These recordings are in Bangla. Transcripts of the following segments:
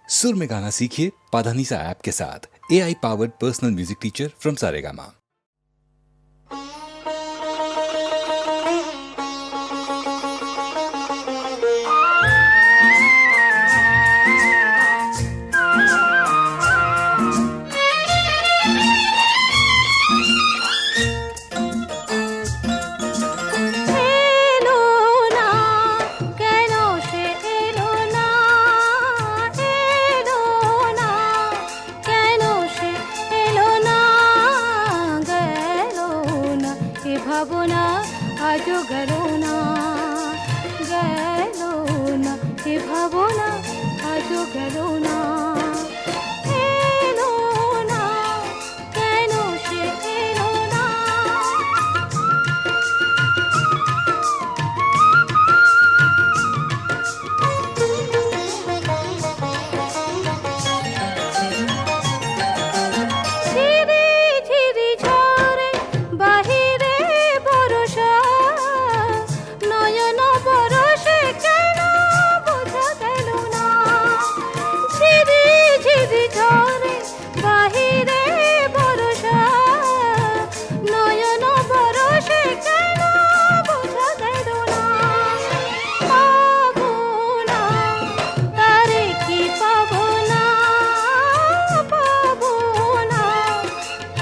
सुर में गाना सीखिए पाधानीसा ऐप के साथ। AI powered personal music teacher from Saregama. ভাবনা আজও গেল না, গেল না, এ ভাবনা আজও গেল না, এলো না, কেন সে এলো না। ঝিরি ঝিরি ঝরে বাহিরে বরষা, নয়ন বরষে কেন বোঝা গেল না। ঝিরি ঝিরি ঝরে বাহিরে বরষা, নয়ন বরষে কেন বোঝা গেল না। পাবো না, তারে কি পাবো না, পাবো না,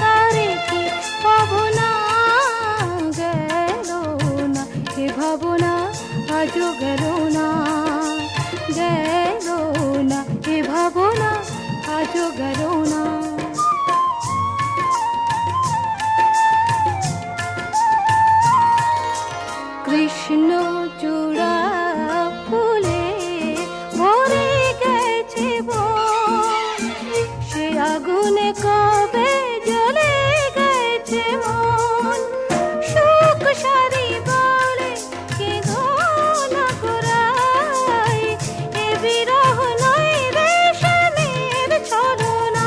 তারে কি পাবো না। গেল না এ ভাবনা আজও গেল না, গেল না এ ভাবনা আজও গেল না। কৃষ্ণ চূড়া ফুলে ভরে গেছে বন, সে আগুনে কবে জ্বলে গেছে মন। সুখ সারি বলে কে ধোলা করায়, এ বিরহ নয় রে শ্যামের ছলনা।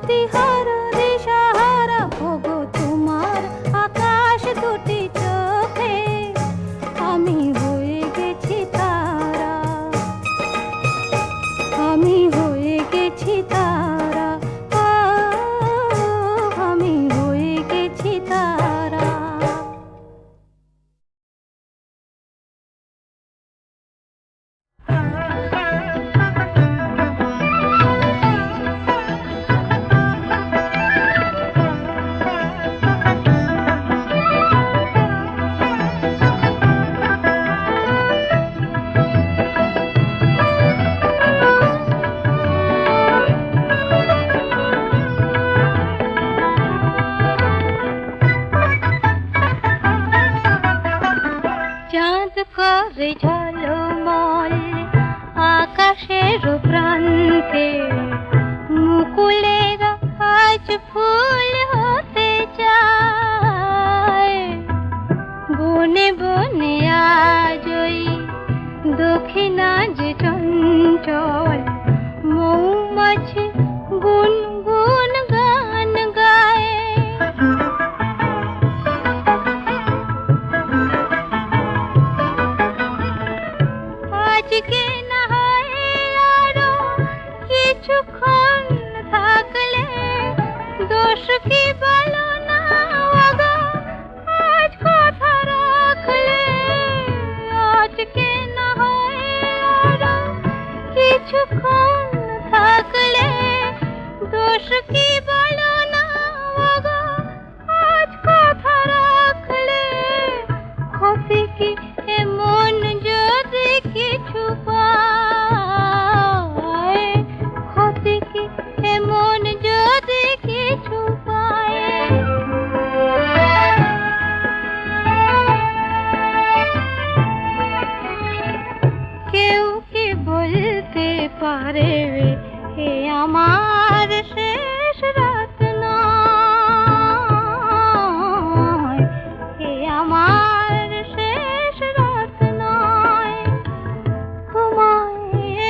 গতিহারা দিশাহারা ওগো তোমার আকাশ দুটি চোখে আমি হয়ে গেছি তারা, আমি হয়ে গেছি তারা, আমি হয়ে গেছি তারা। চাঁদ করে ঝলমল আকাশের প্রান্তে, মুকুলের আজ ফুল হতে চায়। বনে বনে আজই দক্ষিণা যে চঞ্চল, মৌমাছি গুনগুন গান গায়। আজকে না হয় আরো কিছুক্ষণ থাকলে, দোষ কি বলো না ওগো আজ কথা রাখলে। আজকে না হয় আরো কিছুক্ষণ থাকলে, দোষ কি বলো না ওগো আজ কথা রাখলে। ক্ষতি কি এমন যদি কিছু পায়, ক্ষতি কি এমন যদি কিছু পায়। কেউ কি বলতে পারে হে আমার শেষ রাত নয়, হে আমার শেষ রাত নয়। তোমায়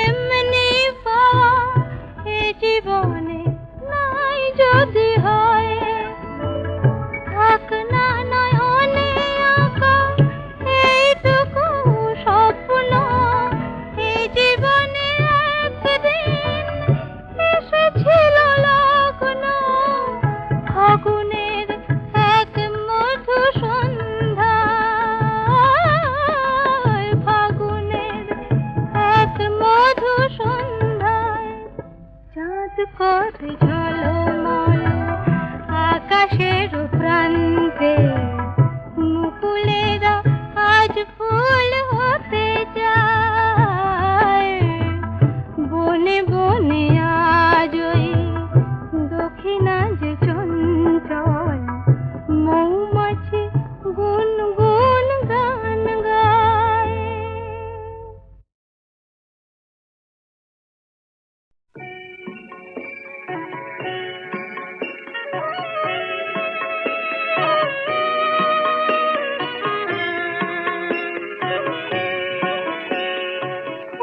এমনি পাওয়া এ জীবনে নাই যদি হয়, থাক না নয়নে আঁকা এইটুকু স্বপ্ন। এই জীবনে একদিন এসেছিল লগ্ন, ফাগুনের এক মধু সন্ধ্যায়, ফাগুনের এক মধু সন্ধ্যায়। চাঁদ করে ঝলমল আকাশের প্রান্তে, মুকুলেরা আজ ফুল হতে যায়। বনে বনে আজই দক্ষিণা যে চঞ্চল, মৌমাছি গুনগুন গান গায়।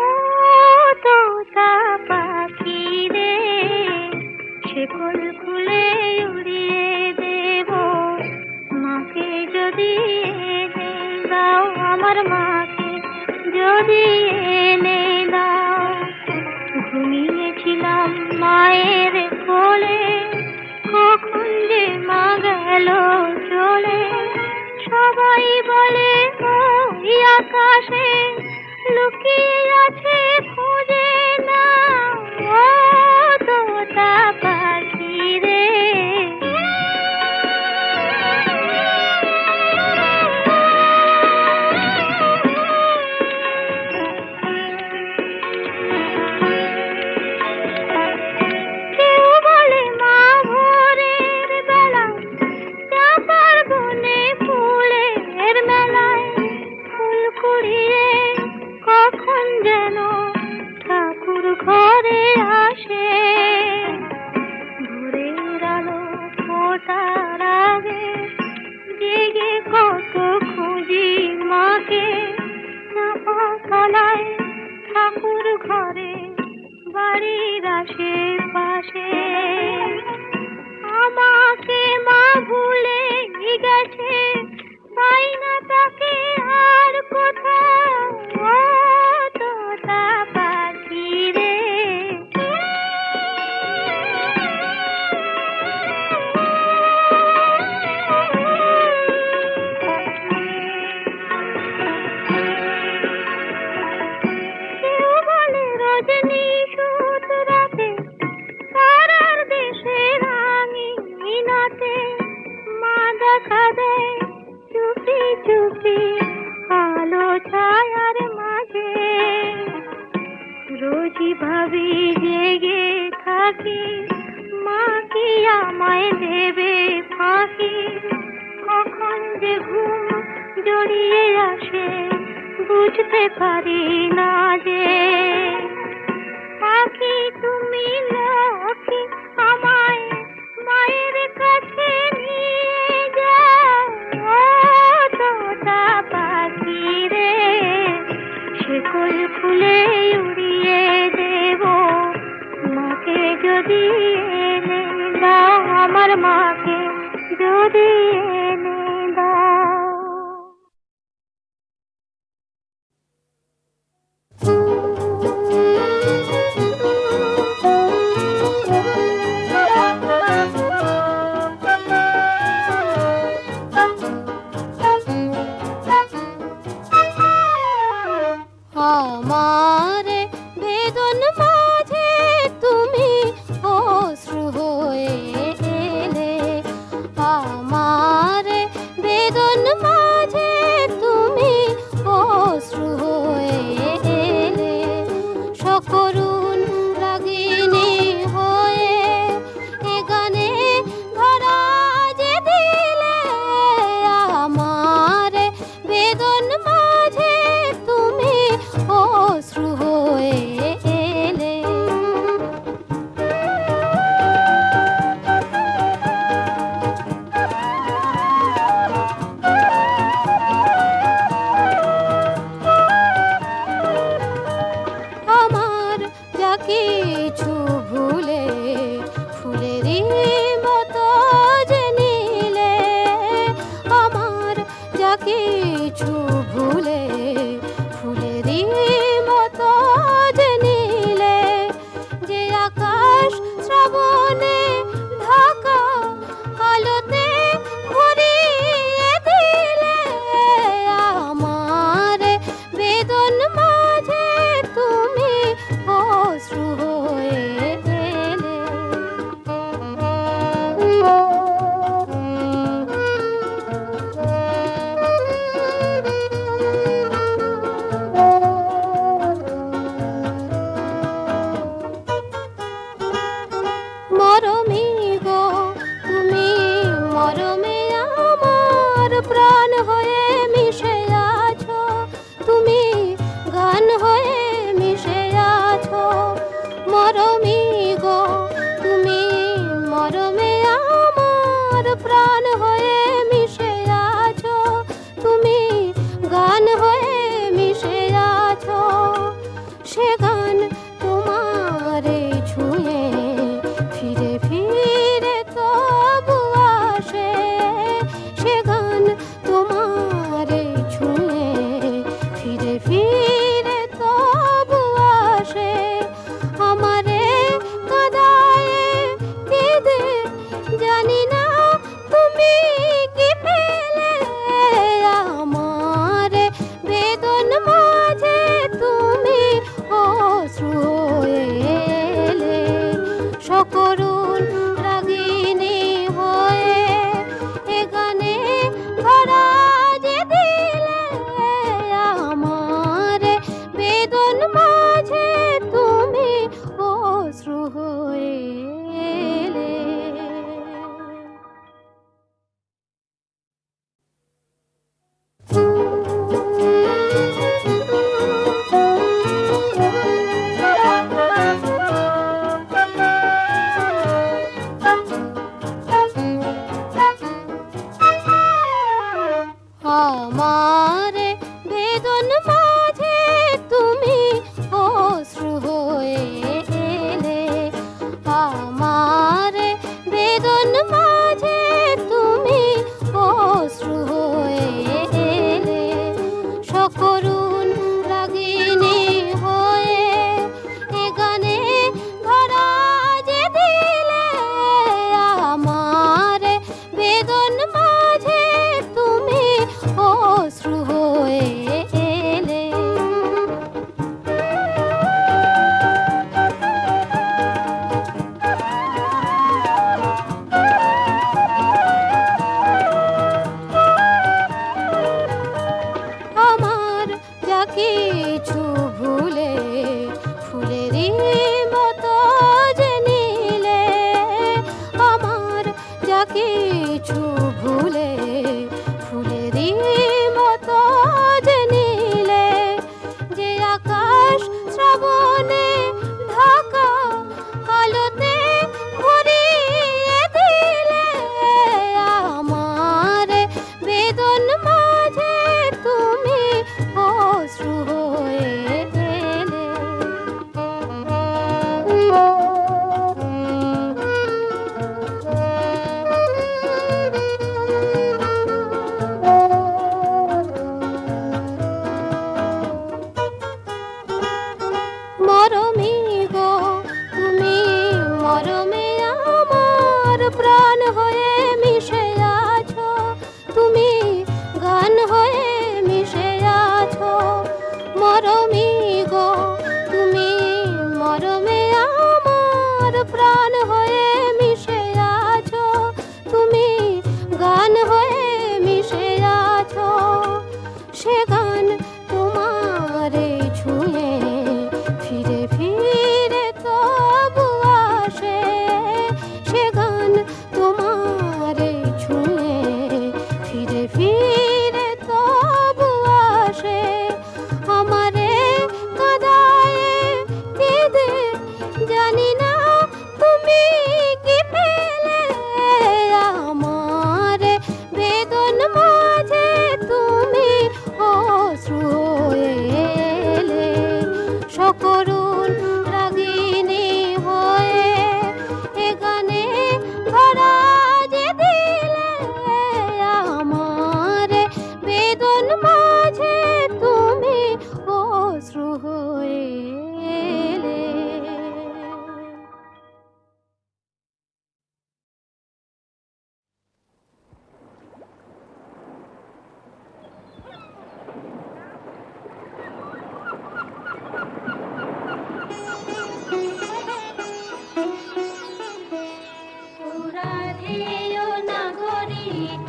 ও তোতা পাখি রে, শেকল খুলে উড়িয়ে দেব, মাকে যদি এনে দাও, আমার মাকে যদি এনে দাও। ঘুমিয়েছিলাম মায়ের কোলে, কখন যে মা গেল চলে। সবাই বলে ওই আকাশে লুকিয়ে আছে, খুঁজে না ও তোতা পাখি রে। কেউ বলে মা ভোরের বেলা চাপার বনে ফুলের মেলায় ফুল কুড়িয়ে কখন যেন হাতে মা দেখা দেয় চুপি চুপি আলো ছায়ার মাঝে। রোজই ভাবি জেগে থাকি মা কি আমায় দেবে ফাঁকি। কখন যে ঘুম জড়িয়ে আসে বুঝতে পারি না যে। পাখি তুমি লক্ষ্মী আমায় মায়ের কাছে নিয়ে যাও। ও তোতা পাখি রে শিকল ফুলে উড়িয়ে দেব মাকে যদি এনে দাও, আমার মাকে যদি এনে দাও। আমার বেদন মাঝে তুমি অশ্রু হয়ে এলে। আমার বেদন মাঝে তুমি অশ্রু হয়ে এলে। সকরুণ রাগিনী হয়ে এ গানে ধরা যে দিলে। আমার বেদন মাঝে তুমি অশ্রু হয়ে এলে। আমার যা কিছু ভুলে ফুলেরই মতো যে নিলে। আমার যা কিছু ভুলে ফুলেরই মতো যে নিলে। যে আকাশ শ্রাবণে ঢাকা আলোতে ভরিয়ে দিলে। আমার বেদন মাঝে তুমি অশ্রু হয়ে এলে। মরমী গো তুমি মরমে আমার প্রাণ হয়ে মিশে আছো। তুমি গান হয়ে মিশে আছো। মরমী গো তুমি মরমে আমার প্রাণ হয়ে মিশে আছো। তুমি গান হয়ে মিশে আছো। সে গান তোমারে ছুঁয়ে ফিরে ফিরে তবু আসে। সে গান তোমারে ছুঁয়ে ফিরে ফিরে তবু আসে। আমারে কাদায়ে কেঁদে জানি না তুমি কি পেলে। আমার বেদন মাঝে তুমি অশ্রু হয়ে এলে। সকরুণ রাগিনী হয়ে এ গানে ধরা যে দিলে। আমার বেদন মাঝে তুমি অশ্রু হয়ে এলে।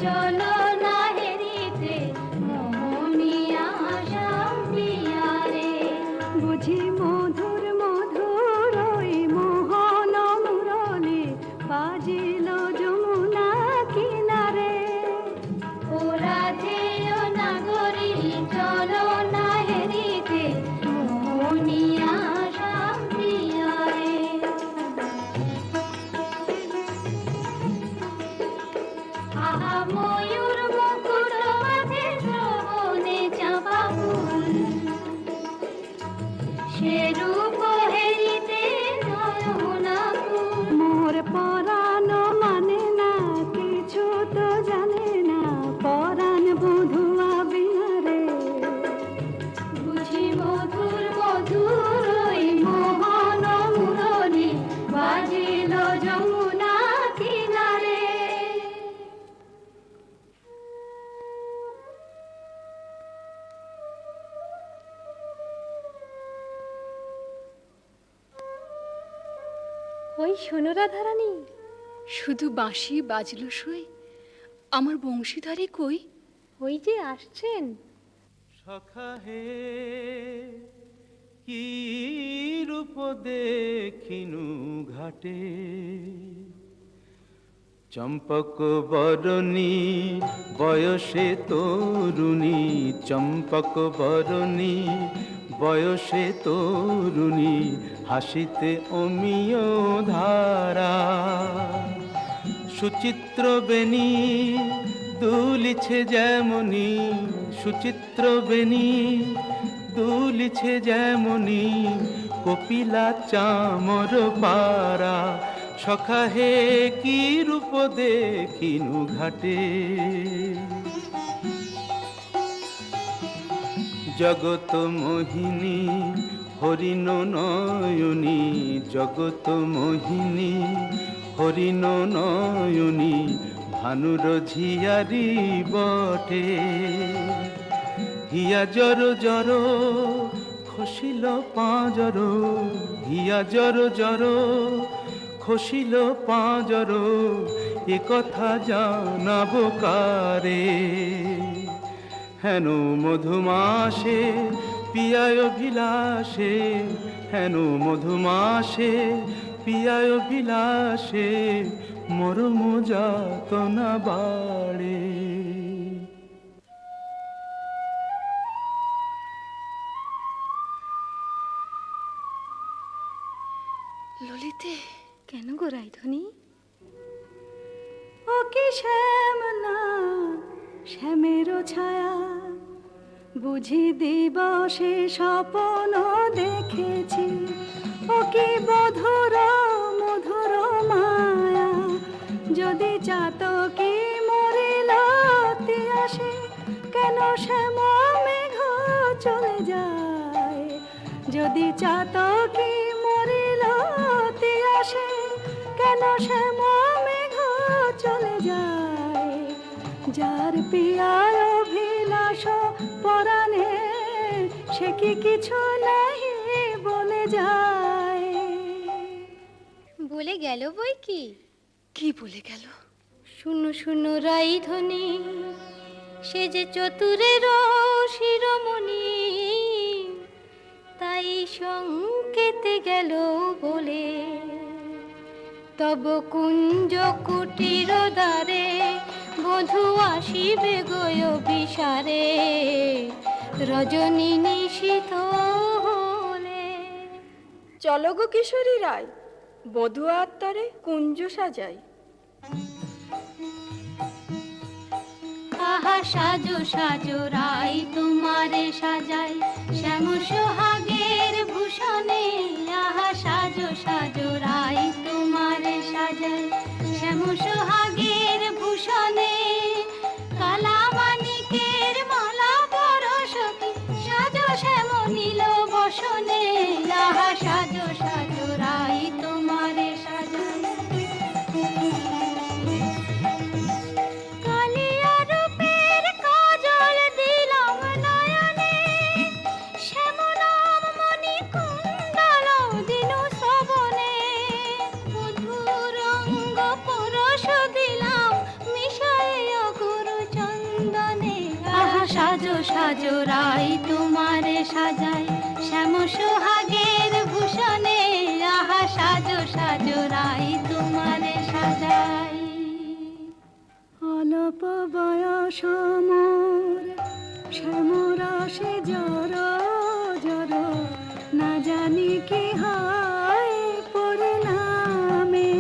চলো না হেরিতে মোহনিয়া শান্তিয়া রে। বুঝি মধুর মধুর ওই মোহন মুরলি বাজিল যমুনা কিনারে। ওরা যেও নাগরী চলো না হেরিতে মোহনিয়া শান্তিয়া রে। আহা ময়ূর মুকুট মাথে শ্রবণে চাঁপা ফুল, সে রূপ হেরিতে নয়না কুল। মোর পরাণ মানে না কিছু তো জানে না, পরাণ বধুয়া বিনারে। বুঝি মধুর মধুর ওই মোহন মুরলি বাজিল যমুনা কিনারে। ওই শোনো রাধারানী, শুধু বাঁশি বাজলো সই, আমার বংশীধারী কই? ওই যে আসছেন। সখা হে কি রূপ দেখিনু ঘাটে, চম্পক বরণী বয়সে তরুণী, চম্পক বরণী বয়সে তরুণী, হাসিতে অমিয় ধারা। সুচিত্র বেণী দুলিছে যেমনি, সুচিত্র বেণী দুলিছে যেমনি, কপিলা চামর পারা। সখা হে কি রূপ দেখিনু ঘাটে, জগত মোহিনী হরিণ নয়নী, জগত মোহিনী হরিণ নয়নী, ভানুর ঝিয়ারি বটে। হিয়া জর জর খসিল পাঁজর, হিয়া জর জর খসিল পাঁজর, এ কথা জানাবো কারে। হেন মধুমাসে পিয়ায় অভিলাষে, হেন মধুমাসে পিয়ায় অভিলাষে, মরম যাতনা বাড়ে। ললিতে, কেন গো রাইধনী? ও কি শ্যাম না শ্যামের ছায়া, বুঝি দিবসে স্বপ্ন দেখেছি। ও কি মধুর মধুর মায়া, যদি চাতকি মরিল আসে, কেন শ্যাম মেঘ চলে যায়। যদি চাতকি মরিল আসে, কেন শ্যাম মেঘ চলে যায়। যার পিয়ায় অভিলাষ পরাণে, সে কি কিছু নাহি বলে যায়। বলে গেল বই কি? কি বলে গেল? শুনো শুনো রাইধনী, সে যে চতুরের শিরোমণি, তাই সংকেতে গেল বলে। তব কুঞ্জ কুটির দ্বারে বধূ আসিবে গয় বিসারে, রজনী নিশীথ হলে। চলো গো কিশোরী রায়, বধূ আত্মারে কুঞ্জ সাজাই। আহা সাজো সাজো রাই তোমারে সাজাই, শ্যাম সোহাগের ভূষণে। আহা সাজো সাজো রাই তোমারে সাজাই, শ্যাম সোহাগের ভূষণে। কালা মানিকের মালা পরশকি, সাজো শ্যাম নীল বসনে। আহা সাজো সাজো রাই তোমারে সাজাই। কালিয়া রূপের কাজল দিলাম নয়নে, শ্যাম নাম মণি কুণ্ডল দিনু শ্রবণে। মধুর অঙ্গ পরশ দিল সাজো রাই তোমারে সাজাই শ্যাম সোহাগের ভূষণে আহা সাজো সাজো রাই তোমারে সাজাই অল্প বয়স মোর শ্যামরাশে জর জর না জানি কি হয় পরিণামে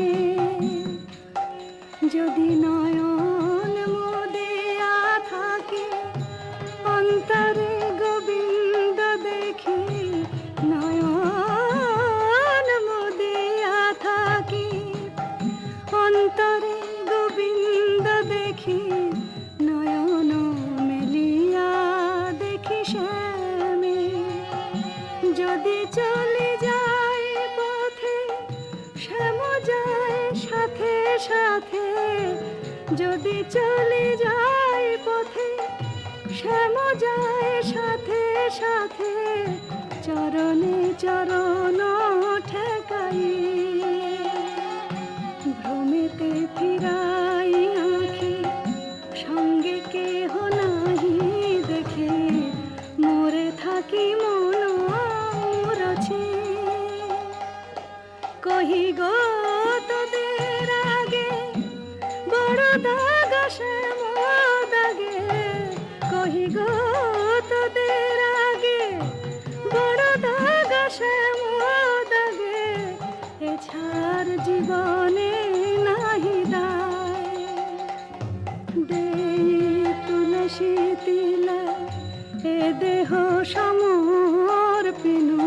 যদি নয়ন মোদিয়া থাকে অন্তরে গোবিন্দ দেখি নয়ন মোদিয়া থাকি অন্তরে গোবিন্দ দেখি নয়ন মেলিয়া দেখি শ্যামে যদি চলে যায় পথে শ্যাম যায় সাথে সাথে যদি চলে যায় পথে শ্যাম যায় সাথে সাথে চরণে চরণ ঠেকাই ভ্রমেতে ফিরাই আঁখি সঙ্গে কেহ নাহি দেখে মরে থাকি মন রছে কহি গো তোদের আগে বড় দাগ শ্যাম দাগে কহি গো তোদের আগে বড় দাগ শ্যাম দাগে এছাড় জীবনে নাহি দায় দেই তুলসী তিলা এ দেহ সমর পিনু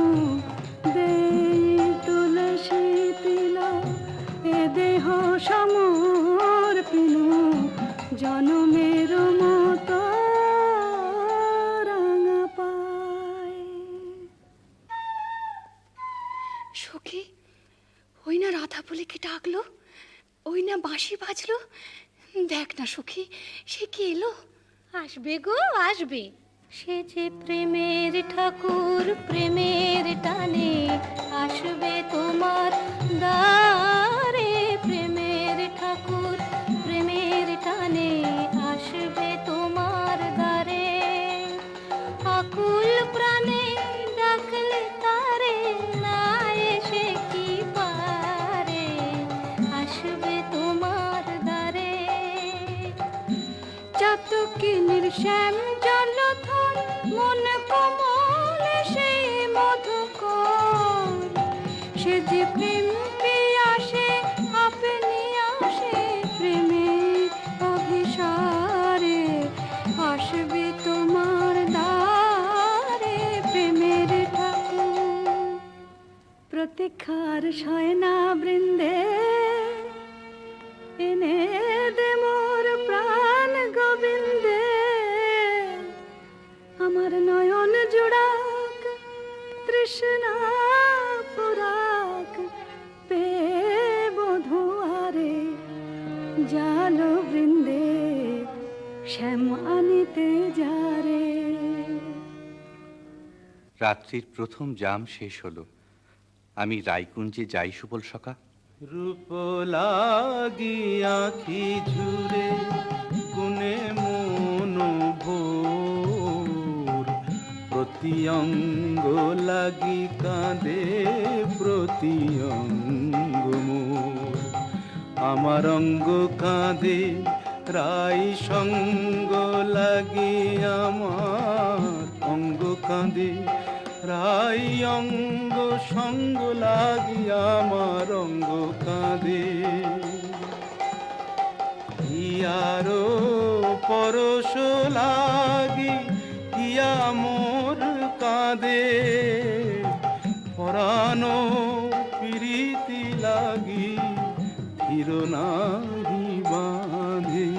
দেই তুলসী তিলা এ দেহ সমর পিনু জনমের মতো রাঙা পায় সখী, ওই না রাধা বলে কে ডাকলো, ওই না বাঁশি বাজলো। দেখ না সখী, সে কি এলো। আসবে গো আসবে, সে যে প্রেমের ঠাকুর প্রেমের টানে আসবে তোমার দ্বারে। প্রেমের ঠাকুর প্রেমের টানে আসবে তোমার দ্বারে। আকুল প্রাণে ডাকলে তারে না এসে কি পারে, আসবে তোমার দ্বারে। চাতকিনীর শ্যাম জলধর মন কমল সেই মধুকর, সে যে প্রেম পিয়াসে আপনি আসে প্রেমে অভিসারে। আসবে তোমার দ্বারে প্রেমের ঠাকুর। প্রতীক্ষার শয়না বৃন্দে এনে দে মোর প্রাণ গোবিন্দে। আমার নয়ন জোড়াক তৃষ্ণা পুরাক পে বধুয়ারে। জাল বৃন্দে শ্যাম আনিতে যারে। রাত্রির প্রথম জাম শেষ হলো। আমি রায়কুঞ্জে যাই সুবল সখা। রূপ লাগি আঁখি ঝুরে গুনে মন ভোর। প্রতি অঙ্গ লাগি কাঁদে প্রতি অঙ্গ মোর। আমার অঙ্গ কাঁদে রাই সঙ্গ লাগি আমার অঙ্গ কাঁদে। রাই অঙ্গ সঙ্গ লাগি আমার অঙ্গ কাঁদে। হিয়ারো পরশ লাগি হিয়া মোর কাঁদে। পরানো প্রীতি লাগি ধীর নাহি বাঁধে।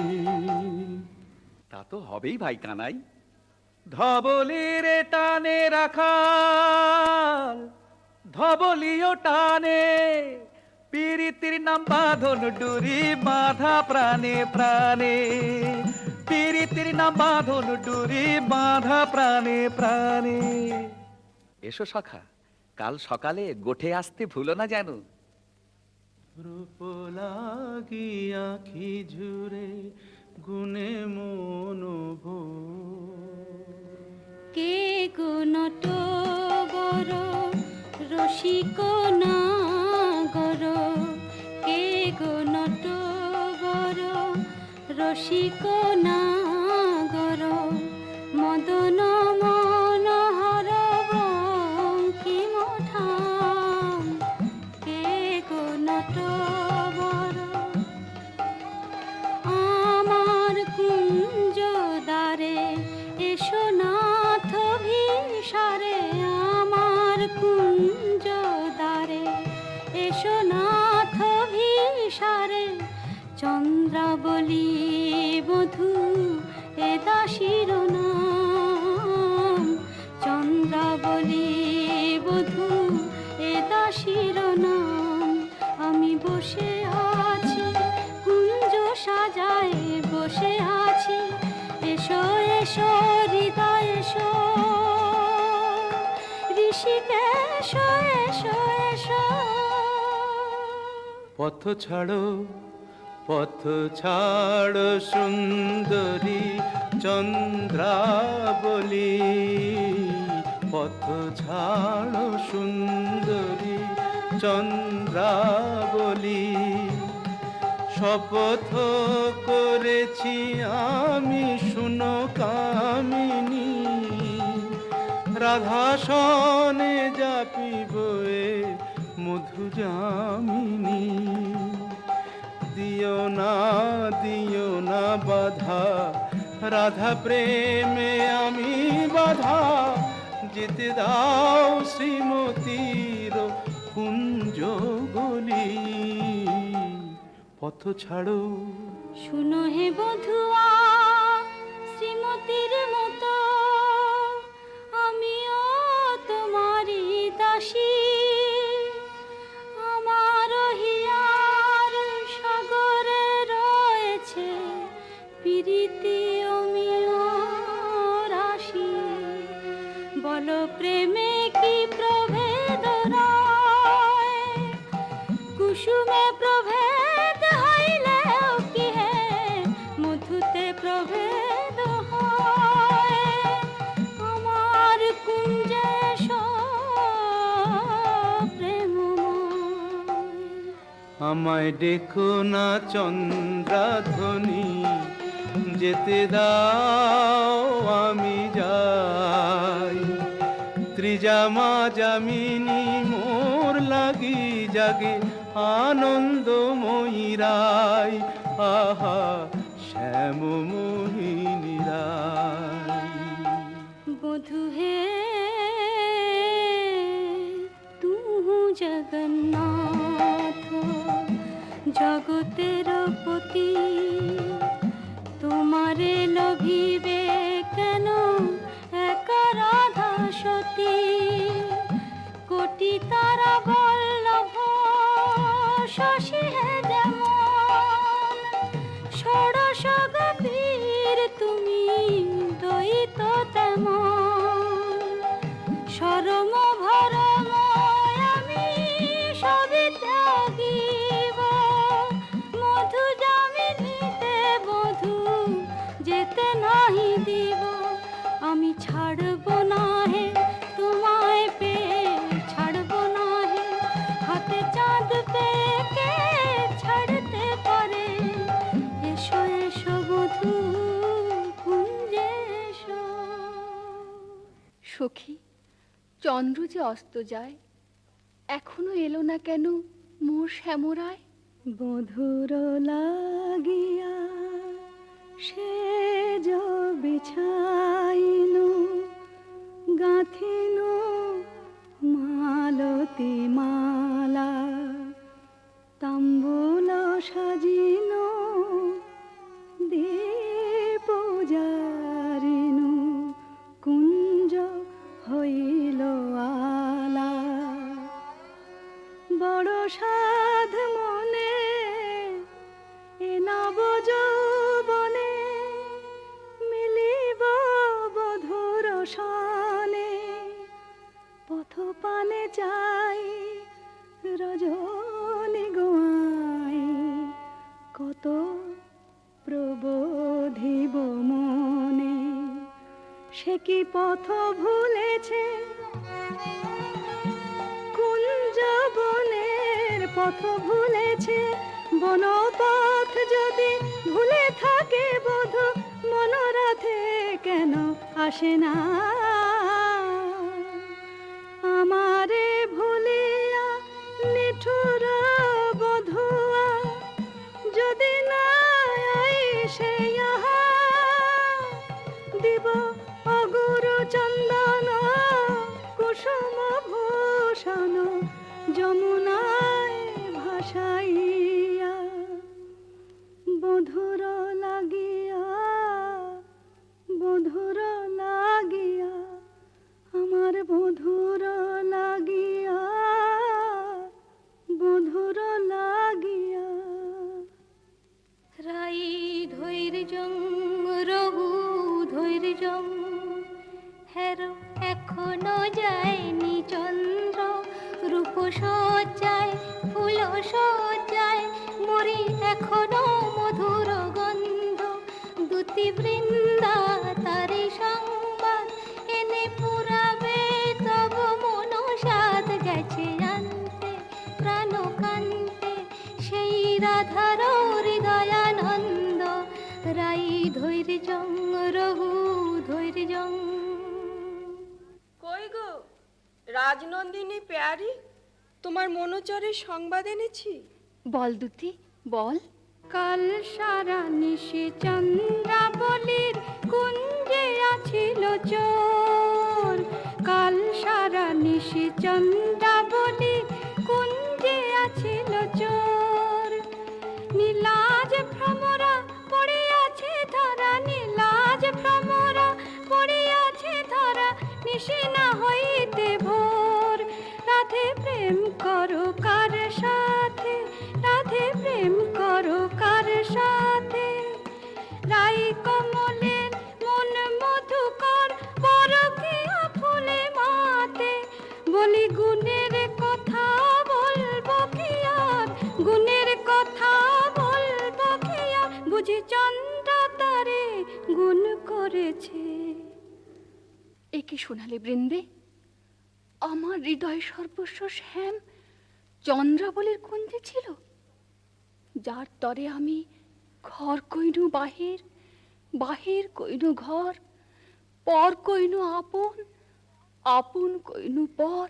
তা তো হবেই ভাই কানাই। ধবলির টানে রাখাল ধবলিও টানে। পীরিতির নাম বাঁধন ডুরি বাঁধা প্রাণে প্রাণে। পীরিতির নাম বাঁধন ডুরি বাঁধা প্রাণে প্রাণে। এসো সখা, কাল সকালে গোঠে আসতে ভুলো না যেন। রূপ লাগি আঁখি ঝুরে গুনে মন ভোর। কে গো নটবর রসিক নাগর, কে গো নটবর রসিক নাগর, মদন মনোহর বঙ্কিম ঠাম, কে গো নটবর। আমার কুঞ্জ দ্বারে এসো নাথ ভিসারে, আমার কুঞ্জ দ্বারে এসো নাথ ভিসারে, চন্দ্রাবলী বধূ এ দাসীর নাম, চন্দ্রাবলী বধূ এ দাসীর নাম। আমি বসে আছি কুঞ্জ সাজায় বসে আছি, এসো এসো হৃদয় এসো, ঋষিকেশ এসো এসো। পথ ছাড়ো সুন্দরী চন্দ্রাবলী, পথ ছাড়ো সুন্দরী চন্দ্রাবলী। শপথ করেছি আমি শুনো কামিনী, রাধা সনে যাপিব এ মধু যামিনী। দিও না বাধা, রাধা প্রেমে আমি বাধা, যেতে দাও শ্রীমতীর কুঞ্জ গলি। পথ ছাড়ো শুনো হে বধুয়া শ্রীমতীর মতো, আমিও তোমারই দাসী। আমার হিয়ার সাগরে রয়েছে প্রীতি অমিয় রাশি, বল প্রেমে কি প্রভেদ রয়, কুসুমে প্রভেদ হইলেও কি হে মধুতে প্রভেদ হয়। আমার কুঞ্জে প্রেমময়, আমায় দেখো না চন্দ্রাধ্বনি, যেতে দাও আমি যাই। ত্রিজামা যামিনী মোর লাগি জাগে আনন্দময়ী রায়, আহা শ্যাম মোহিনী রায়। বধু হে তু জগন্নাথ জগতের পতি, তোমারে লোভিবে কেন একা রাধা সতী। কোটি তারা বল্লভ শশী হে যেমন, ষোড়শ গভীর তুমি দ্বৈত তেমন। সরম ভরম আমি সবই ত্যাগিব, মধু যামিনীতে বধূ যেতে নাহি দিব। আমি ছাড়ব না হে তোমায় পেয়ে, ছাড়ব না হে হাতে চাঁদ পেয়ে, কে ছাড়তে পারে। এসো এসো বধূ কুঞ্জে এসো। সখী, চন্দ্র যে অস্ত যায়, এখনো এলো না কেন মোর শ্যামরায়। বধুর লাগিয়া সে বিছাইনু, গাঁথিনু মালতী মালা, তাম্বুল সাজিনু দীপ জারিনু, কুঞ্জ হইল আলা। বড় সাধ মনে এ নব যৌবনে, মিলিব বধুর সনে। পথ পানে যাই রজনী গোয়াই, কত প্রবোধিব মনে। সে কি পথ ভুলেছে, কুঞ্জ বনের পথ ভুলেছে। বনপথ যদি ভুলে থাকে বোধ, মনোরথে কেন আসে না? আমারে ভুলিয়া নিঠুর বধুয়া যদি না আইসে ইহা, দিব অগুরু চন্দন কুসুম ভূষণ যমুনায় ভাসাইয়া। বধুর লাগিয়া, বধুর লাগিয়া, আমার বধুর লাগিয়া, বধুর লাগিয়া। রাই ধৈর্যং রঘু ধৈর্যং, হেরো এখনো যায়নি চন্দ্র। রূপ সজ্জায় ফুল সজ্জায় মরি এখনো মধুর গন্ধ। দুতি বৃন্দা তারি সংবাদ এনে পুরাবে, তব মনসাদ গেছে আনতে প্রাণ কান্তে। সেই রাধার হৃদয়ানন্দ, রাই ধৈর্যং রঘু ধৈর্যং। কই গো রাজনন্দিনী পেয়ারি, তোমার মনোচরের সংবাদ এনেছি। বল দুতি বল। কাল সারা নিশি চন্দ্রাবলীর কুঞ্জে আছিল চোর। কাল সারা নিশি চন্দ্রাবলীর কুঞ্জে আছিল চোর। নীলাজ ভ্রমরা পড়িয়াছে ধরা, নীলাজ ভ্রমরা পড়িয়াছে ধরা। নিশি না হইতে ভোর। রাধে প্রেম করো কার সাথে, রাধে প্রেম করো কার সাথে। রাই কমলের মন মধুকর, পরকীয়া ফুলে মাতে। বলি গুণের কথা বলবো কি আর, গুণের কথা বলবো কি আর। বুঝি চন্দ্র তারে গুণ করেছে। এ কি শোনালে বৃন্দে? আমার হৃদয় সর্বস্ব শ্যাম চন্দ্রাবলীর কুঞ্জে ছিল, যার তরে আমি ঘর কইনু বাহির, বাহির কইনু ঘর, পর কইনু আপন, আপন কইনু পর।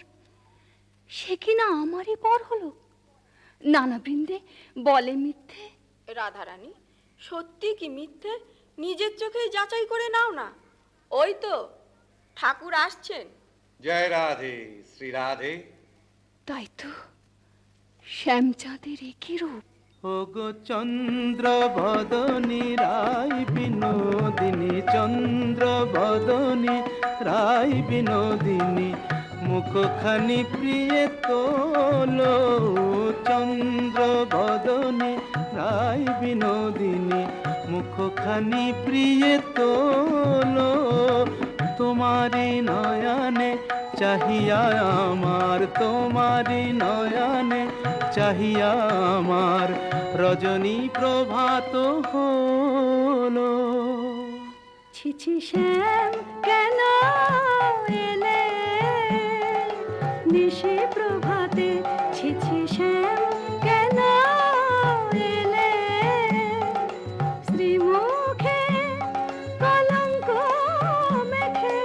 সে কিনা আমারই পর হলো। নানা বৃন্দে বলে মিথ্যে। রাধারানী, সত্যি কি মিথ্যে নিজের চোখেই যাচাই করে নাও না। ওই তো ঠাকুর আসছেন। জয় রাধে শ্রী রাধে। তাই তো, শ্যামচাঁদের একই রূপ। ওগো চন্দ্র বদনী রাই বিনোদিনী, চন্দ্র বদনী রাই বিনোদিনী। মুখখানি প্রিয়ে তোলো, চন্দ্র বদনী রাই বিনোদিনী। মুখখানি প্রিয়ে তোলো, তোমারি নয়নে চাহিয়া আমার, তোমারি নয়নে চাহিয়া আমার। রজনী প্রভাত হলো। ছিছি শ্যাম কেন এলে নিশি প্রভাতে, ছিছি শ্যাম কেন এলে। শ্রীমুখে কলঙ্ক মেখে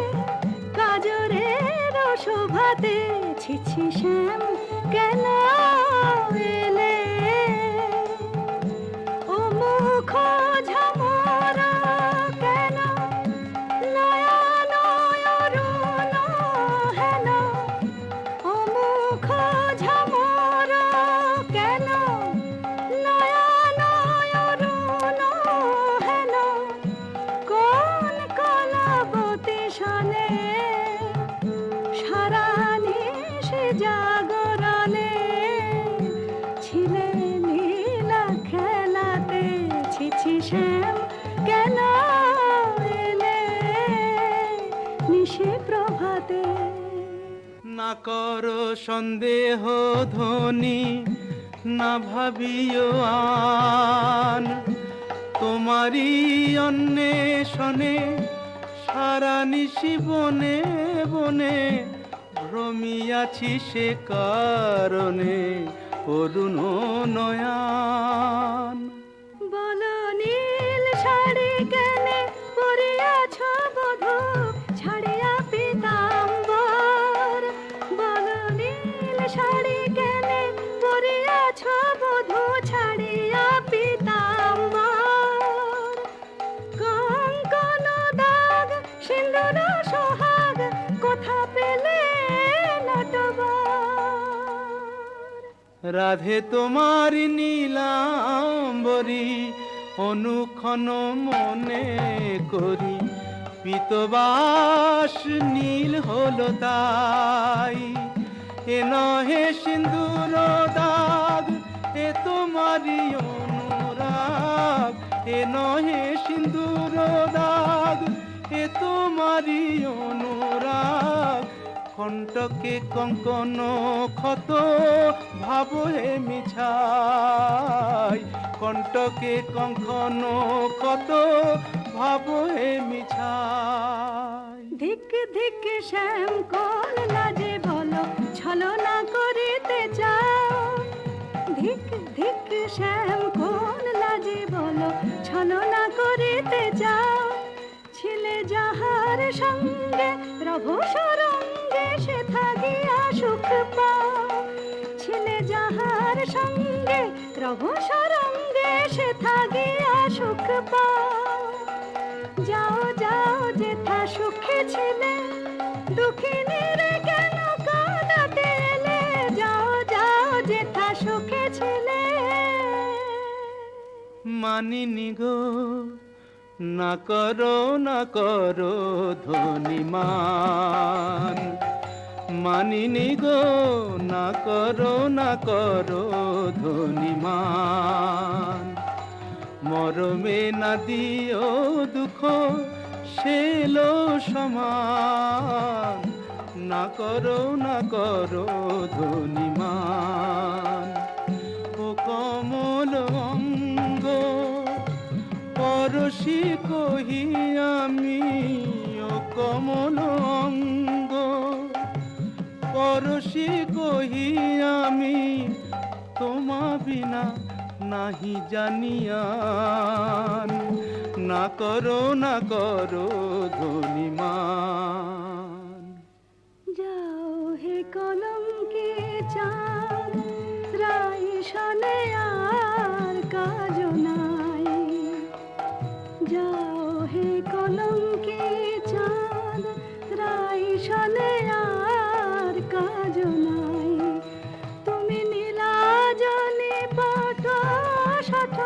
কাজরের শোভাতে, ছিছি শ্যাম কেন এলে। ও মুখ ঝামরা কেন, নয়ন অরুণ হেন। ও মুখ ঝামরা কেন, নয়ন অরুণ হেন। কোন কলাবতী সনে সারা নিশি জাগরণে ছিলে নীলা খেলাতে। ছিছি শ্যাম কেন এলে নিশি প্রভাতে। না করো সন্দেহ ধ্বনি, না ভাবিও আন। তোমারই অন্বেষণে সারা নিশি বনে বনে ভ্রমিয়াছি সে কারণে অরুণ নয়ান। বলো নীল শাড়ি কেনে পরিয়াছ বধূ ছাড়িয়া পীতাম্বর। বলো নীল শাড়ি কেনে পরিয়াছ বধূ ছাড়িয়া পীতাম্বর। কঙ্কন দাগ সিন্দুর সোহাগ কোথা পেলে নটবর। রাধে তোমার নীলাম্বরী অনুক্ষণ মনে করি, পীতবাস নীল হলো তাই। এ নহে সিন্দুর দাগ এ তোমারই অনুরাগ, এ নহে সিন্দুর দাগ এ তোমারই অনুরাগ। কণ্টকে কঙ্কন ক্ষত ভাব হে মিছাই, কণ্টকে কঙ্কন ক্ষত ভাব হে মিছাই। ধিক ধিক শ্যাম কোন লাজে বলো ছলনা করিতে চাও। ধিক ধিক শ্যাম কোন লাজে বলো ছলনা করিতে চাও। ছিলে যাহার সঙ্গে রভ সরঙ্গে সে থাকিয়া সুখ পাও। ছিলে যাহার সঙ্গে রভ সরঙ্গে সে থাকিয়া সুখ পাও। যাও যাও যেথা সুখে ছিলে দুঃখিনীর কেন কাঁদাতে এলে। যাও যাও যেথা সুখে ছিলে। মানিনি গো না করো ধনিমান, মানিনি গো না করো ধনিমান। মরমে না দিও দুঃখ সেলো সমান, না করো ধনিমান। ও কমল অঙ্গ পরশি কহি আমি, ও কমল অঙ্গ পরশি কহি আমি, তোমা বিনা নাহি জানিয়ান। না করো ধনিমান। যাও হে কলঙ্কে চাঁদ রাই শনে আর কাজ নাই। যাও হে কলঙ্কে চাঁদ রাই শনে আর কাজ নাই। তুমি নীলাজনে পট শঠ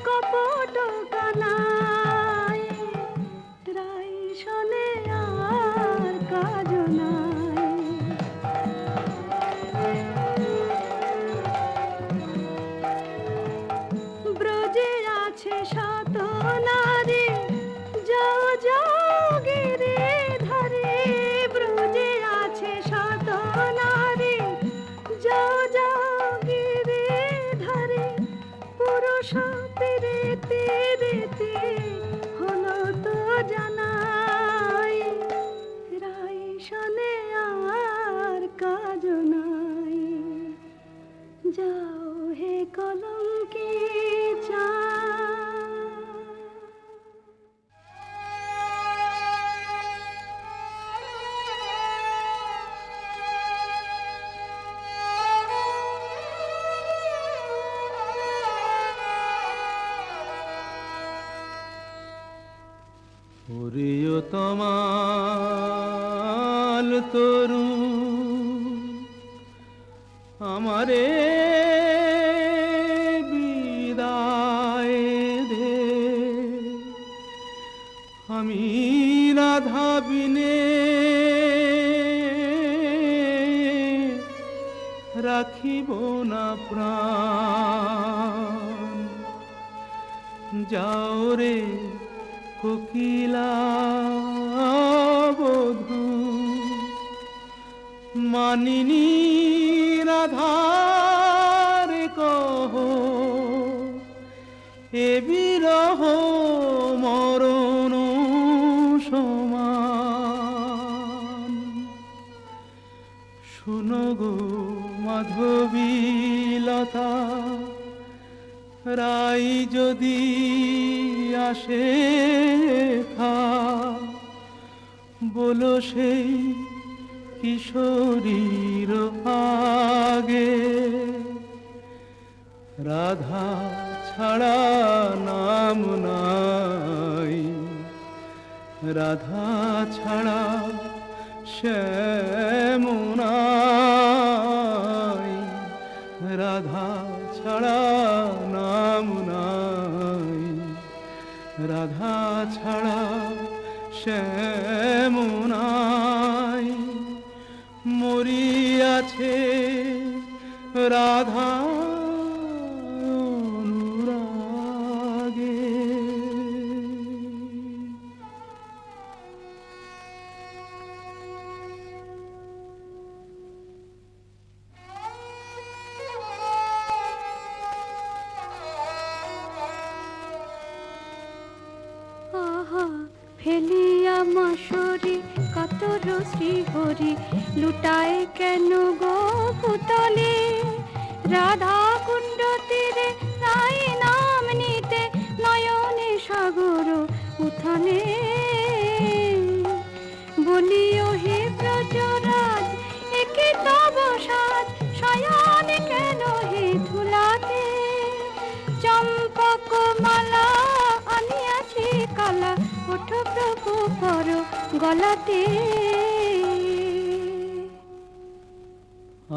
কপট কানাই। রাই শনে আর কাজ নাই। ব্রজে আছে শত নারী যাও যাও গিরি ধরে। ব্রজে আছে শত নারী যাও যাও গিরি ধরে। পুরুষ পিরিতি রীতি হলো তো জানাই। রাই শনে আর কাজ নাই। যাও হে কলঙ্কি চাঁদ। ওরিও তমাল তরু আমারে বিদায় দে। আমি রাধা বিনে রাখিব না প্রাণ। যাও রে কোকিলা বধূ, মানিনী রাধার কহ এ বিরহ মরণ সমা। যদি আসে থা বলো সেই কিশোরীর আগে রাধা ছাড়া নাম নাই, রাধা ছাড়া শ্যাম নাই, রাধা ছাড়া নাম নাই, রাধা ছাড়া শ্যাম নাই। মরিয়াছে রাধা অনুরাগে। আহা ফেলিয়া মশরি কাতর শ্রীহরি লুটায় কেন গো পুতলে রাধা কুণ্ড তীরে রাই নাম নিতে নয়নে সাগর উঠানে বলিও হে ব্রজরাজ একে তব সাজ শয়ন কেন হে ধুলাতে চম্পক মালা আনিয়াছি কালা ওঠ প্রভু পর গলাতে।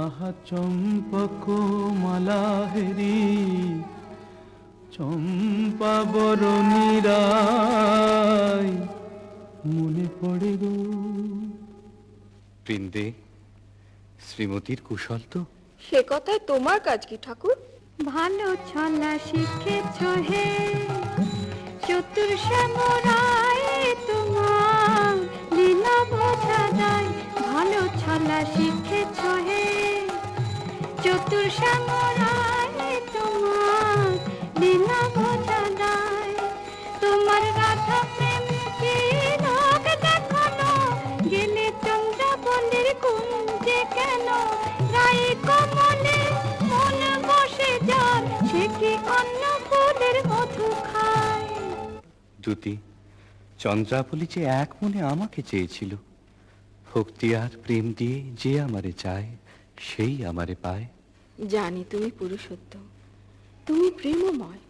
আহা চম্পক মালা হেরি চম্পা বরণী রায় মনে পড়ে গো। বৃন্দে, শ্রীমতীর কুশল তো? সে কথায় তোমার কাজ কি ঠাকুর? ভালো ছলা শিখেছ হে চতুর শ্যামরায় তোমার লীলা বোঝা যায়। ভালো ছলা শিখেছ হে চতুর শ্যামরায় তোমার লীলা বোঝা যায়। তোমার রাধা প্রেম কি লোক দেখানো গেলে চন্দ্রাবলীর কুঞ্জে কেন রাই কমলে মন বসে যার সে কি অন্য ফুলের মধু খায়। দ্যুতি, চন্দ্রাবলী যে এক মনে আমাকে চেয়েছিল। ভক্তি আর প্রেম দিয়ে যে আমারে চায় সেই আমারে পায়। জানি তুমি পুরুষোত্তম, তুমি প্রেমময়,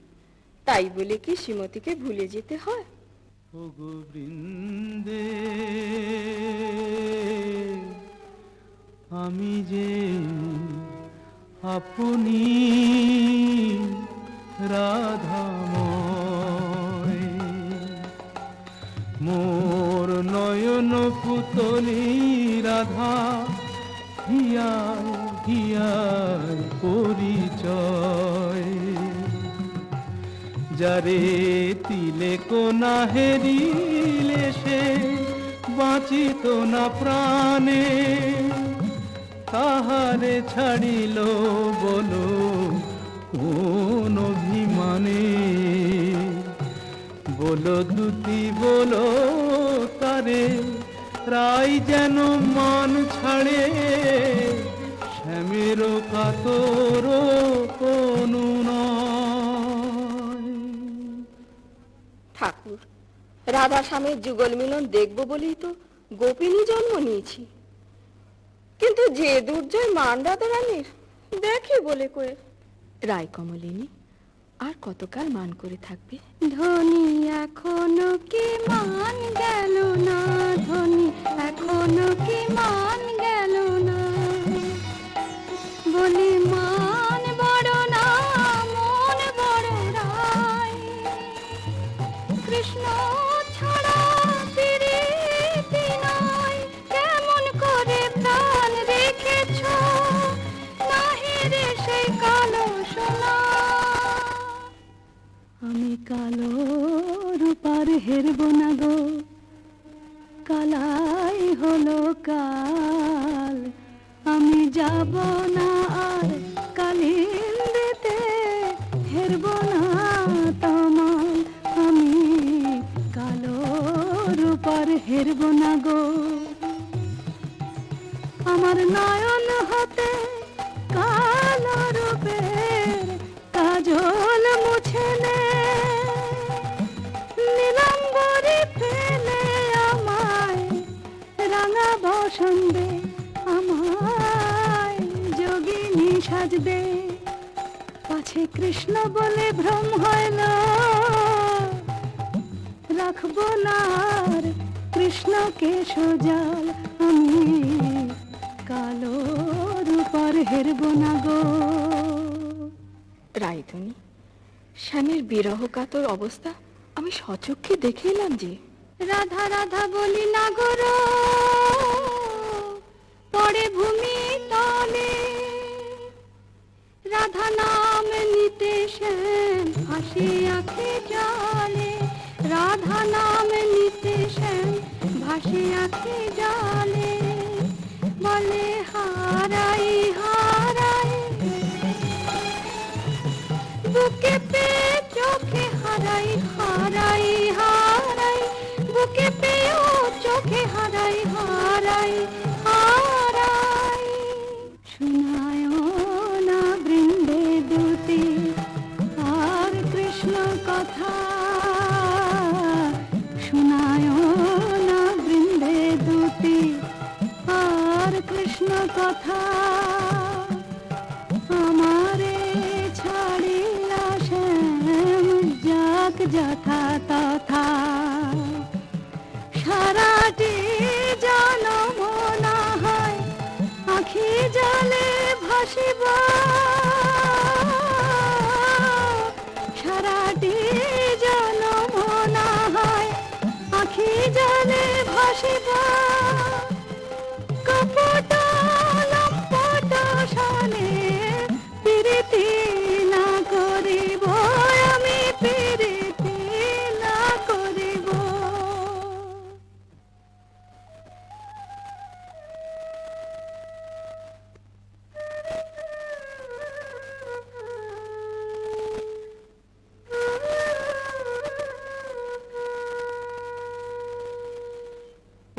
তাই বলে কি শ্রীমতীকে ভুলে যেতে হয়? ও গো বৃন্দে আমি যে আপনি রাধাময়, মোর নয়ন পুতলি রাধা হিয়ায় হিয়ায় পরিচয়। যারে তিলে কোনা হেরিলে সে বাঁচিত না প্রাণে, তাহারে ছাড়িল বলো কোন অভিমানে। বলো দুটি বলো তারে রাই যেন মান ছাড়ে, শ্যামের কাতর কোনো নয়। ঠাকুর, রাধা স্বামীর যুগল মিলন দেখবো বলেই তো গোপিনী জন্ম নিয়েছি, কিন্তু যে দুর্জয় মান রাধা রানীর দেখে বলে করে। রায় কমলিনী আর কতকাল মান করে থাকবে? ধনী এখনো কি মান গেল না, ধনী এখনো কি মান গেল না, বলি মান বড় না মন বড় রায়। কৃষ্ণ ছাড়া প্রীতি নয়, কেমন করে প্রাণ রেখেছ নাহি রে সেই কালো সোনা। আমি কালো রূপার হেরব না গো, কালাই হলো কাল। আমি যাব না আর কালিন্দিতে, হেরব না তোমার। আমি কালো রূপার হেরব না গো। আমার নয়ন হতে কালো রূপের কাজল মুছে নে। দে, পাছে কৃষ্ণ বলে ভ্রম হইল, রাখবো না আর কৃষ্ণকে সোজাল, আমি কালো রূপার হেরবো না গো। রাইধুনি, স্বামীর বিরহ কাতর অবস্থা আমি সচক্ষে দেখে এলাম যে। রাধা রাধা বলি না গো, পড়ে ভূমি তলে, রাধা নাম নিতে শ্যাম ভাসে আঁখে জলে, রাধা নাম নিতে শ্যাম ভাসে আঁখে জলে, বলে হারাই হারাই বুকে পে চোখে হারাই হারাই হারাই, বুকে পেও চোখে হারাই হারাই হারাই। শোনায় না বৃন্দে দুটি আর কৃষ্ণ কথা, শোনায় না বৃন্দে দুটি আর কৃষ্ণ কথা, আমারে ছাড়িলা শ্যাম যাক যথা তথা, সারাটি জনম না হয় আখি জলে ভাসিব, সারাটি জনম না হয় আখি জলে ভাসিব, কপট লম্পট সনে প্রীতি না করিব, আমি প্রীতি না করিব।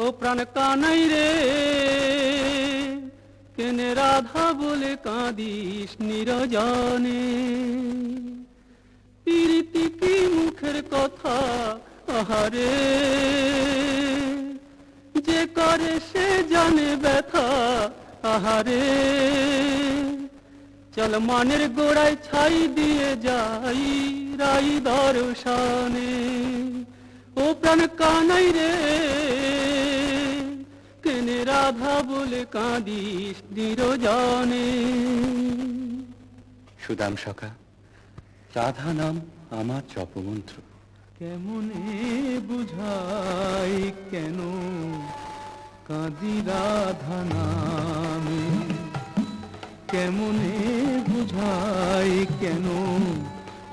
ও প্রাণ কানাই রে, কেনে রাধা বলে কাঁদিস নিরজনে, প্রীতি কি মুখের কথা আহারে, যে করে সে জানে ব্যথা আহারে, চল মানের গোড়ায় ছাই দিয়ে যাই রাই দর্শনে। ও প্রাণ কানাই রে, কেনে রাধা বলে কাঁদিস নিরজনে। সুদাম সখা, রাধা নাম আমার জপমন্ত্র। কেমনে বুঝাই কেন কাঁদি রাধা নামে, কেমনে বুঝাই কেন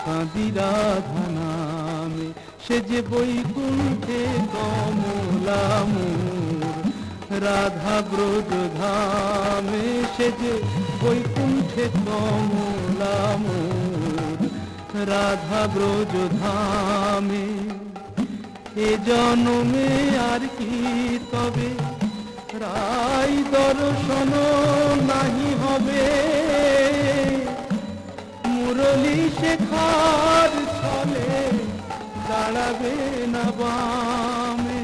কাঁদি রাধা নামে, সে যে বৈকুণ্ঠে কমলা মোর রাধা ব্রজ ধামে, সে যে বৈকুণ্ঠে কমলা মোর রাধা ব্রজ ধামে। এ জনমে আর কি তবে রাই দর্শন নাহি হবে, মুরলী শেখার ছলে দাঁড়াবে না বামে।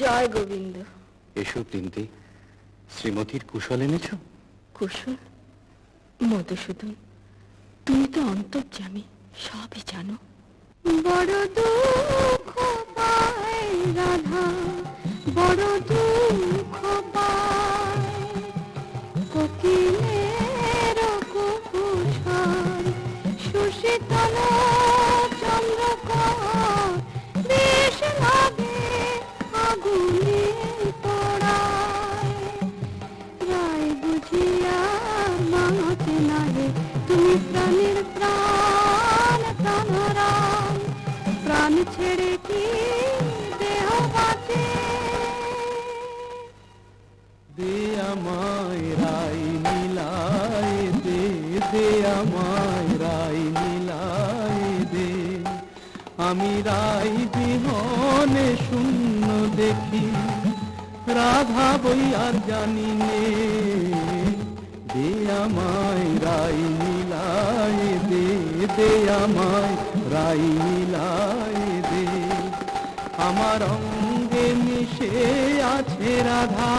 জয় গোবিন্দ। এসো বৃন্দে, শ্রীমতীর কুশল এনেছ? কুশল? মধুসূদন, তুমি তো অন্তর্যামী, সবই জানো। বড় দুঃখ পায় রাধা, বড় দুঃখ পায়, কোকিলের কুকুর সুশীতল চন্দ্রকর, বেশ লাগে আগুনে পোড়ায়, রায় বুঝিয়া মাতে নাহে তুমি প্রাণের প্রাণ প্রাণরাম, প্রাণ ছেড়ে কি দেহ বাঁচে। দে আমায় রাই নীলায় দে, দে আমায় রাই নীলায় দে, আমি রাই বিহনে শূন্য দেখি, রাধা বই আর জানি নে। দে আমায় রাই নীলায় দে, দে আমায় রাই নীলায় দে, আমার অঙ্গে মিশে আছে রাধা,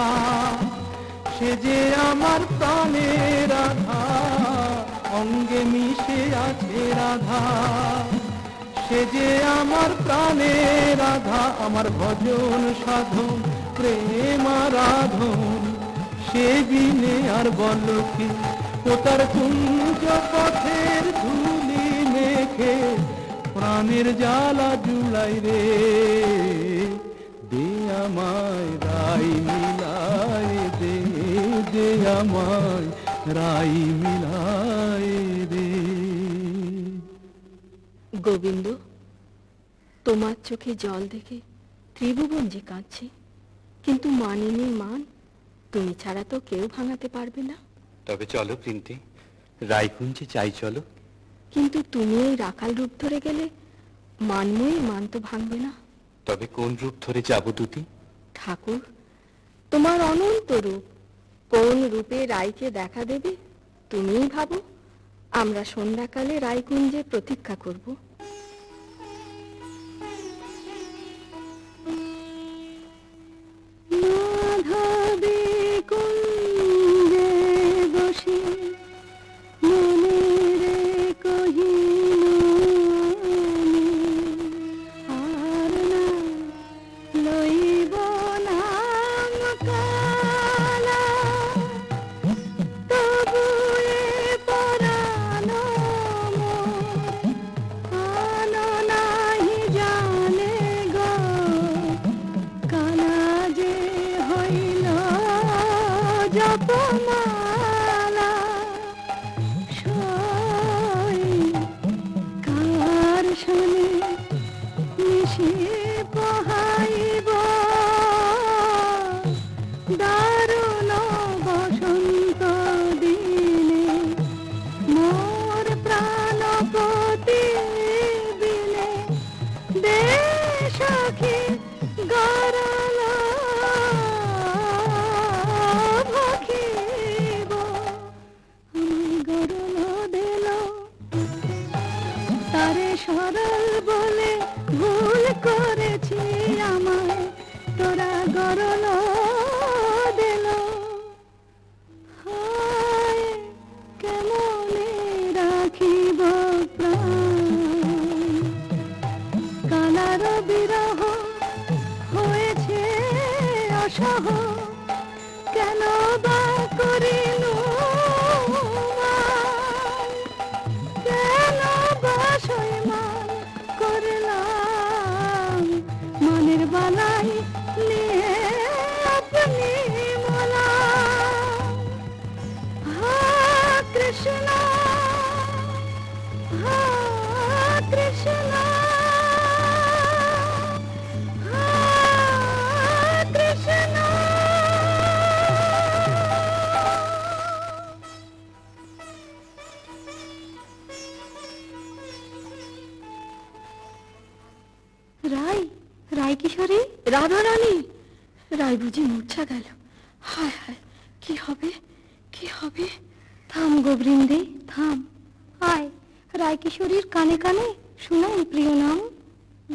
সে যে আমার প্রাণের রাধা, অঙ্গে মিশে আছে রাধা। সে যে আমার প্রাণের রাধা, আমার ভজন সাধন প্রেম আরাধন। সে বিনে আর বল কি, ও তার কুঞ্জ পথের ধুলি মেখে প্রাণের জ্বালা জুড়াই রে। দে আমায় রাই মিলায় দে, দে আমায় রাই মিলায় রে। গোবিন্দ, তোমার চোখে জল দেখে ত্রিভুবন যে কাঁদছে, কিন্তু মানিনীর মান তুমি ছাড়া তো কেউ ভাঙাতে পারবে না। তবে চলো প্রিন্তি, রায়কুঞ্জে চাই চলো। কিন্তু তুমি এই রাখাল রূপ ধরে গেলে মানময়ী মান তো ভাঙবে না। তবে কোন রূপ ধরে যাব দুটি? ঠাকুর, তোমার অনন্ত রূপ, কোন রূপে রায়কে দেখা দেবে তুমিই ভাবো। আমরা সন্ধ্যাকালে রায়কুঞ্জে প্রতীক্ষা করব। মাধবী কুঞ্জে বসে মনেরে কহিনু আমি, আর না লইব নাম কালা, তবু এ পরাণ মোর প্রাণ নাহি জানে গো, কালা যে হইল জপমালা। সই কার শোনে নিশি পোহাইব, দারুণ বসন্ত দিনে মোর প্রাণপতি বিনে। দে সখী গরল ভখিব, আমায় গরল দিল তারে সরল বলে ভুল করেছি আমায় তোরা গরল দিল। হায় কেমনে রাখিব প্রাণ, কালার বিরহ হয়েছে অসহ, কেন বা করিনু মান, কেন বা সইমান করলাম মনের বালাই নিয়ে আপনি মোলা। হা কৃষ্ণ, হা কৃষ্ণ, হা কৃষ্ণ। রাই, রাই কিশোরী, রাধা রানী। রায় বুঝি মূর্ছা গেল। হায় হায়, কি হবে, কি হবে? থাম গো বৃন্দে, থাম। আয়, রায় কিশোরীর কানে কানে শোনাই প্রিয় নাম।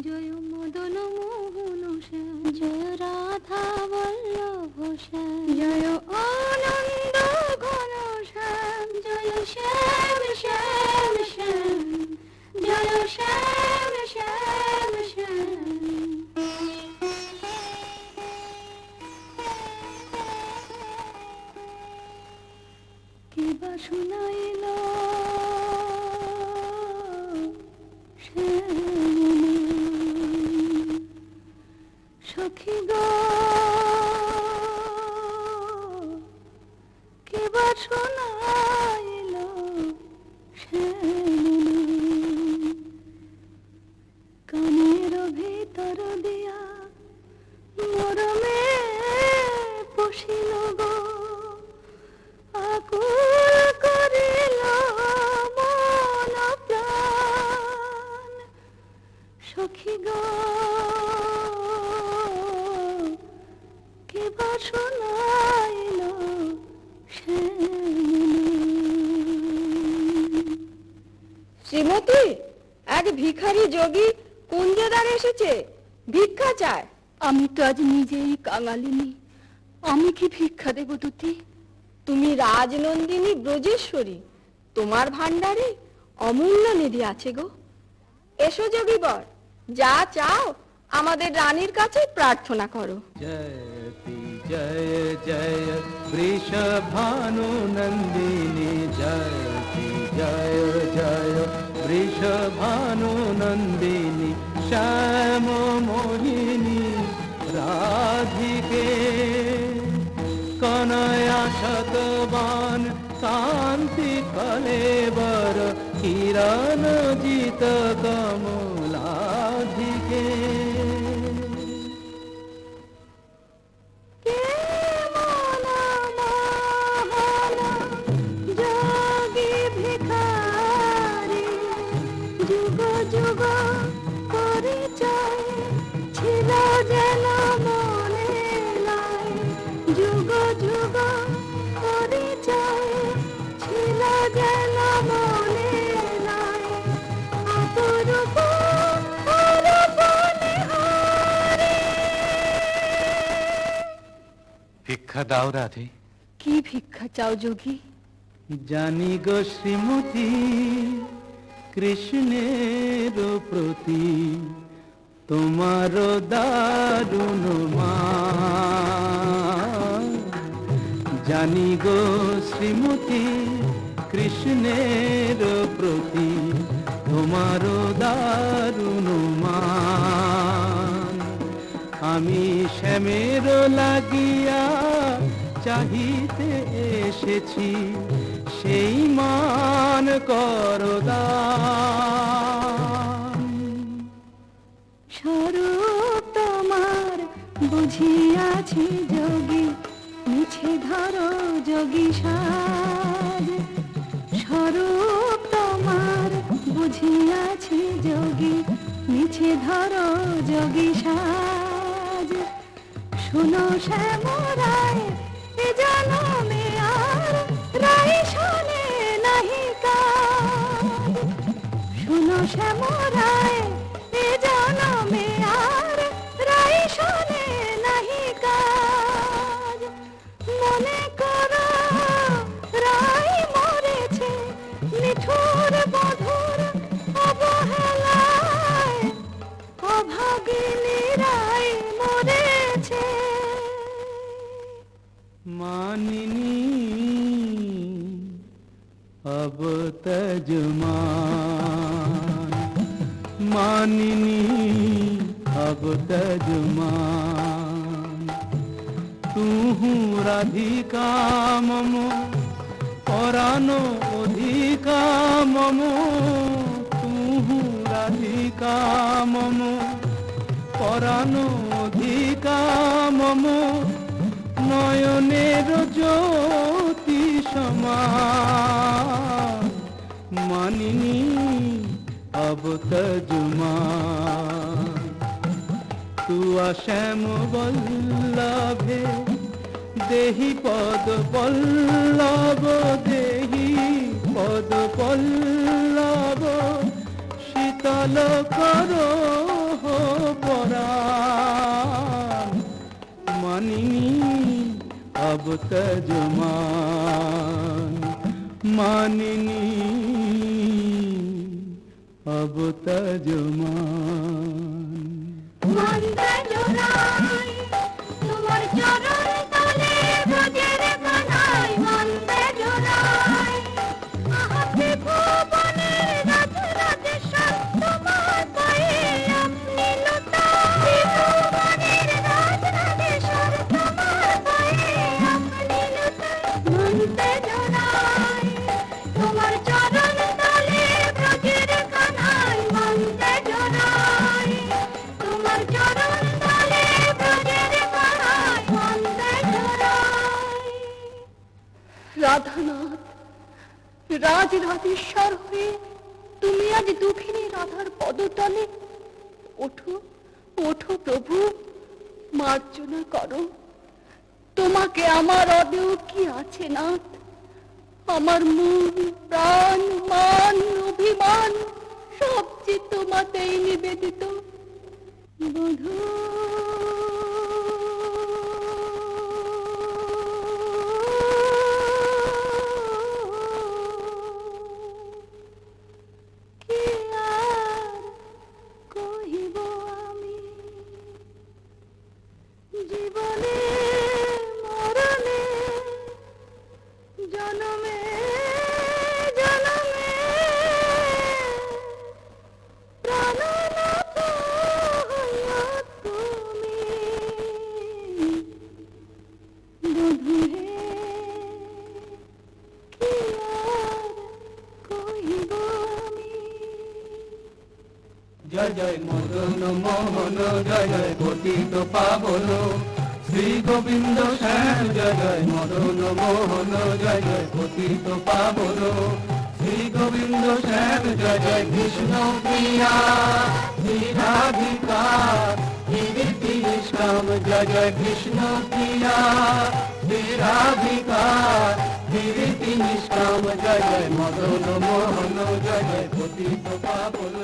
জয় মদন মোহন শ্যাম, জয় রাধা বল্লভ শ্যাম, জয় আনন্দ ঘন শ্যাম, জয় শ্যাম শ্যাম শ্যাম, জয় শ্যাম শ্যাম শ্যাম। কিবা শুনাইল সখী গো, কিবা শুনাইল কানের ভিতর দিয়া মরমে পশিল গো, আকুল করিল মন প্রাণ। সখী গো, কিবা শোনাইল শ্রীমতী, এক ভিখারি যোগী কুঞ্জদার এসেছে, ভিক্ষা চায়। আমি তো আজ নিজেই কাঙালিনী, আমি কি ভিক্ষা দেব দুটি? তুমি রাজনন্দিনী ব্রজেশ্বরী, তোমার ভান্ডারে অমূল্য নিধি আছে গো। এসো যোগীবর, যা চাও আমাদের রানীর কাছে প্রার্থনা করো। जयति जय जय वृषभानु नन्दिनी, जयति जय जय वृषभानु नन्दिनी, श्याम मोहिनी राधिके कनया शतवान कांति कलेवर, किरण जित कमलाधिके। যোগী ভিখারি যুগ যুগ পরিচয় ছিল যেন মনে নাই, যুগ যুগ পরিচয় ছিল যেন মনে নাই, অপরূপ অরূপ নিহারি। ভিক্ষা দাও রাধে। কি ভিক্ষা চাও যোগী? জানি গো শ্রীমতী কৃষ্ণের প্রতি তোমার দারুণ মান। জানি গো শ্রীমতী কৃষ্ণের প্রতি তোমার দারুণ মান। আমি শ্যামের লাগিয়া চাহিতে এসেছি, সেই মান করদান। স্বরূপ তোমার বুঝিয়াছি যোগী, মিছে ধরো যোগী সাজ। স্বরূপ তোমার বুঝিয়াছি যোগী, মিছে ধরো যোগী সাজ। শুনো শ্যামরায় এ জনমে আর রাই শোনে নাহি কাজ। শুনো শ্যামরায় এ জনমে আর রাই শোনে নাহি কাজ। মনে করো রাই মরেছে নিঠুর বধুর অবহেলায়, অভাগিনী রাই মরেছে। मानिनी अब तजमान, मानिनी अब तजमान। तू राधिका मम परानो अधिका मम, तू राधिका मम परानो अधिका मम। নয়নের জ্যোতি সমান, মানিনী अब तजुमान। तू श्याम बल्लभे देहि पद पल्लव, देहि पद पल्लव। শীতল করো পরাণ, মানিনী अब तजमान, मानिनी अब तजमान। মন্দে জোড়াই তোমার চরণ তলে ব্রজের কানাই, মন্দে জোড়াই আহাতে ভুবনের রাজ রাজেশ্বর তোমার পায়ে আপনি লুটাই। ভুবনের রাজ রাজেশ্বর তোমার পায়ে আপনি লুটাই। মন্দে জোড়াই তোমার চরণ তলে ব্রজের কানাই, মন্দে জোড়াই তোমার চরণ তলে ব্রজের কানাই, মন্দে জোড়াই। রাধানাথ, রাজরাজেশ্বর হয়ে তুমি আজ দুঃখিনী রাধার পদতলে। ওঠো ওঠো প্রভু, মার্জনা করো। তোমাকে আমার অদেয় কি আছে নাথ? আমার মন প্রাণ মান অভিমান সব যে তোমাতেই নিবেদিত। বধূ জয় জয় মদন মোহন, জয় জয় পতিত পাবন শ্রী গোবিন্দ শ্যাম, জয় জয় মদন মোহন, জয় জয় পতিত পাবন শ্রী গোবিন্দ শ্যাম, জয় জয় কৃষ্ণ প্রিয়া শ্রী রাধিকা কীর্তি নিষ্কাম, জয় জয় কৃষ্ণ প্রিয়া শ্রী রাধিকা কীর্তি নিষ্কাম, জয় জয় মদন মোহন, জয় জয় পতিত পাবন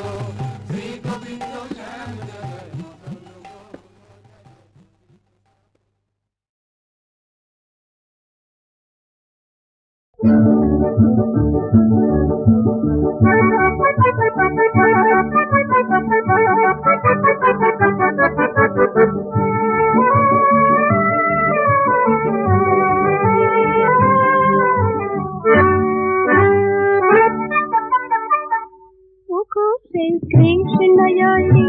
শ্রী গোবিন্দ শ্যাম, জয় জয় মদন মোহন। কৃষ্ণ জলি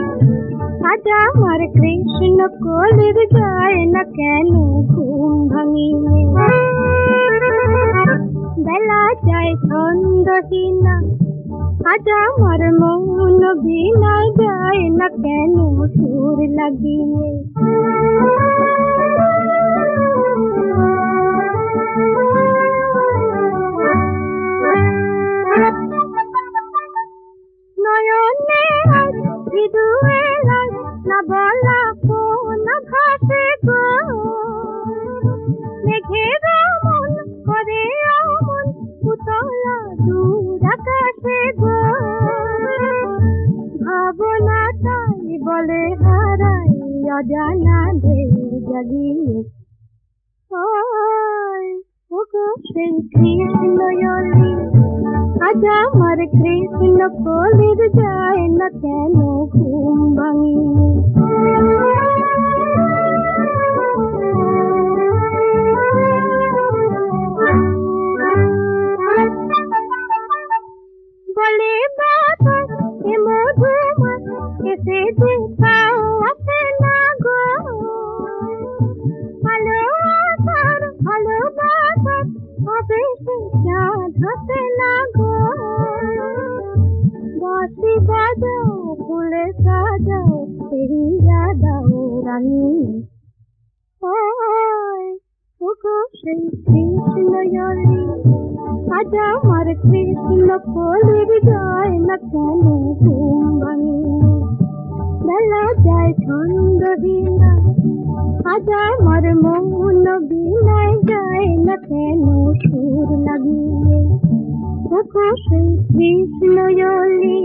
আজ আমার কৃষ্ণ কলির যায় না কেন ঘুম ভাঙিয়ে, বেলা যায় ছন্দহীনা আজ আমার মন বিনা যায় না কেন সুর লাগিয়ে। নয়নে না বলা কোন ভাসে গো, মেঘের মন করে অমন উতলা দূর আকাশে গো, ভাবনা তাই বলে হারাই অজানা ঢেউ জাগিয়ে। ওগো সেই কৃষ্ণ জলি আজ আমার কৃষ্ণ কলির যায় না কেন ঘুম ভাঙিয়ে। বলে বাতাস এ মধুময় এসে যে পাও আসে না গো, ভালোবাসার ভালোবাসার হবে সে চাঁদ হাসে না গো, বাঁশি বাজাও ফুলে সাজাও ফিরিয়া দাও রানী। ওগো সেই কৃষ্ণ জলি আজ আমার কৃষ্ণ কলির যায় না কেন ঘুম ভাঙিয়ে, বেলা যায় ছন্দহীনা আজ আমার মন বিনায় যায় না কেন সুর লাগিয়ে। ওগো সেই কৃষ্ণ জলি।